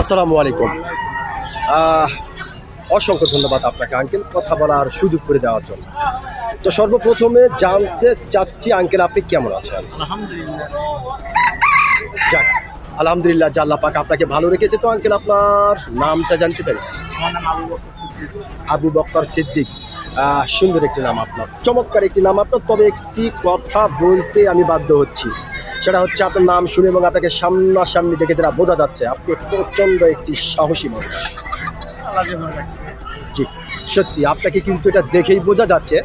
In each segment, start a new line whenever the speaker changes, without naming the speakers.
আসসালামু আলাইকুম। অসংখ্য ধন্যবাদ আপনাকে আঙ্কেল কথা বলার সুযোগ করে দেওয়ার জন্য। তো সর্বপ্রথমে জানতে চাচ্ছি আঙ্কেল আপনি কেমন আছেন?
আলহামদুলিল্লাহ।
যাক, আলহামদুলিল্লাহ যে আল্লাহ পাক আপনাকে ভালো রেখেছে। তো আঙ্কেল আপনার নামটা জানতে পারি?
আমার নাম আবু বকর সিদ্দিক।
আবু বকর সিদ্দিক, সুন্দর একটি নাম আপনার, চমৎকার একটি নাম আপনার। তবে একটি কথা বলতে আমি বাধ্য হচ্ছি, সেটা হচ্ছে আপনার নাম শুনে এবং আপনাকে সামনাসামনি দেখে যারা বোঝা যাচ্ছে আপনি প্রচণ্ড একটি সাহসী মানুষ।
আল্লাহ যে ভালো রাখছে।
জি, সত্যি আপনাকে কিন্তু এটা দেখেই বোঝা যাচ্ছে।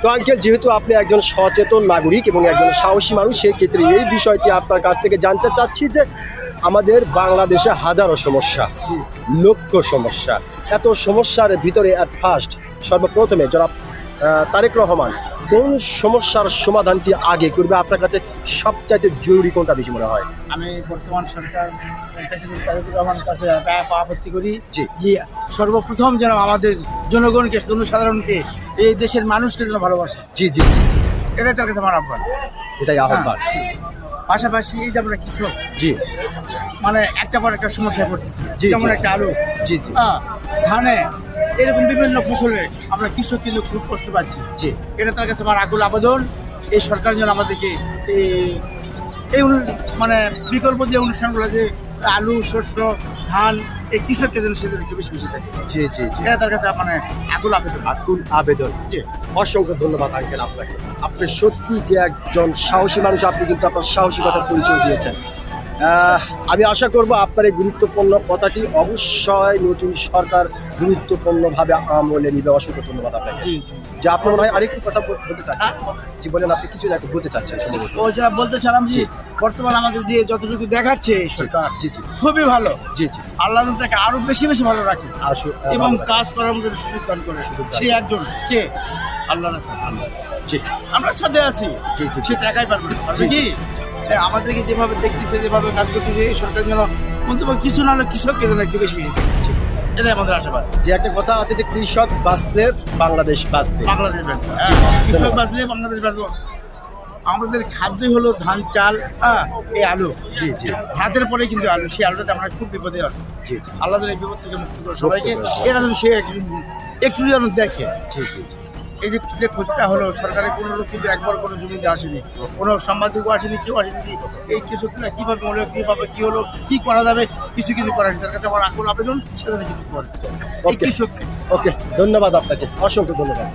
তো আঙ্কেল, যেহেতু আপনি একজন সচেতন নাগরিক এবং একজন সাহসী মানুষ, সেই ক্ষেত্রে এই বিষয়টি আপনার কাছ থেকে জানতে চাচ্ছি যে আমাদের বাংলাদেশে হাজারো সমস্যা, লক্ষ সমস্যা, এত সমস্যার ভিতরে অ্যাট ফার্স্ট সর্বপ্রথমে জনাব তারেক রহমান কোন সমস্যার সমাধানটি আগে করবে আপনার কাছে সবচাইতে জরুরি কোনটা বেশি মনে হয়?
আমি বর্তমান সরকার প্রেসিডেন্ট তারেক রহমানের কাছে আপত্তি করি
জি।
যে সর্বপ্রথম যেন আমাদের জনগণকে, জনসাধারণকে, এই দেশের মানুষকে যেন ভালোবাসে।
জি জি জি,
এটাই তার কাছে আমার আহ্বান।
এটাই আহ্বান।
পাশাপাশি এই যে আমরা কৃষক,
জি
মানে একটা পর একটা সমস্যায় পড়তেছি,
জি,
যেমন
জি।
একটা আলু,
জি জি
ধানে, এরকম বিভিন্ন ফসলে আমরা কৃষক কিন্তু খুব কষ্ট পাচ্ছি।
জি
এটা তার কাছে আমার আকুল আবেদন। এই সরকার যেন আমাদেরকে এই মানে বিকল্প যে অনুষ্ঠানগুলো, যে আলু, শস্য, ধান, এই কৃষককে যেন সেগুলো একটু বেশি বেশি দেখে।
জি জি জি,
এটা তার কাছে মানে আকুল আবেদন।
আকুল আবেদন।
জি।
অসংখ্য ধন্যবাদ আঙ্কেল আপনাকে। আপনি সত্যি যে একজন সাহসী মানুষ, আপনি কিন্তু আপনার সাহসিকতার পরিচয় দিয়েছেন। আমি আশা করব আপনার এই গুরুত্বপূর্ণ কথাটি অবশ্যই নতুন সরকার গুরুত্বপূর্ণভাবে আমলে নিবে। অসংখ্য ধন্যবাদ আপনাকে।
জি জি।
যে আপনার মনে হয় আরেকটু কথা বলতে চাচ্ছেন? জি বলেন, আপনি কিছু না একটু বলতে চাচ্ছেন সম্ভবত।
ও যেটা বলতে চালাম যে
জি।
বর্তমান আমাদের যে যতটুকু দেখাচ্ছে এই সরকার,
জি জি
খুবই ভালো।
জি জি,
আল্লাহ যেন তাকে আরো বেশি বেশি ভালো রাখে এবং
ভালো
কাজ করার মধ্যে সুযোগ দান করে। সে একজন কে? আল্লাহ রাসূল।
জি
আমরা সাথে আছি,
জি জি
সে একাই পারবে না। পারবে
জি,
কি? আমাদেরকে যেভাবে দেখতেছে, যেভাবে কাজ করতেছে, এই সরকার যেন অন্তত কিছু না হলে কৃষককে যেন একটু বেশি বেশি দেখে।
জি।
এটাই আমাদের আশাবাদ।
যে একটা কথা আছে যে কৃষক বাঁচলে বাংলাদেশ বাঁচবে।
বাংলাদেশ বাঁচবে।
জি,
কৃষক
ধন্যবাদ।
বাঁচলে বাংলাদেশ বাঁচবে। আমাদের খাদ্যই হলো ধান, চাল, এই আলু।
জি জি
ভাতের পরে কিন্তু আলু, সেই আলুটাতে আমরা খুব বিপদে আছি।
জি জি
আল্লাহ যেন এই বিপদ থেকে মুক্তি করে সবাইকে।
করে।
এটা যেন সে একটু যেন দেখে।
জি জি জি,
এই যে ক্ষতিটা হলো, সরকারের কোনো লোক কিন্তু একবার কোনো জমিতে আসেনি, কোনো সাংবাদিকও আসেনি, কেউ আসেনি। এই কৃষকরা কীভাবে হলো, কীভাবে কী হলো, কী করা যাবে, কিছু কিন্তু করেনি। তার কাছে আমার আকুল আবেদন, সেজন্য কিছু করে এই
ওকে।
কৃষককে।
ওকে, ধন্যবাদ আপনাকে, অসংখ্য ধন্যবাদ।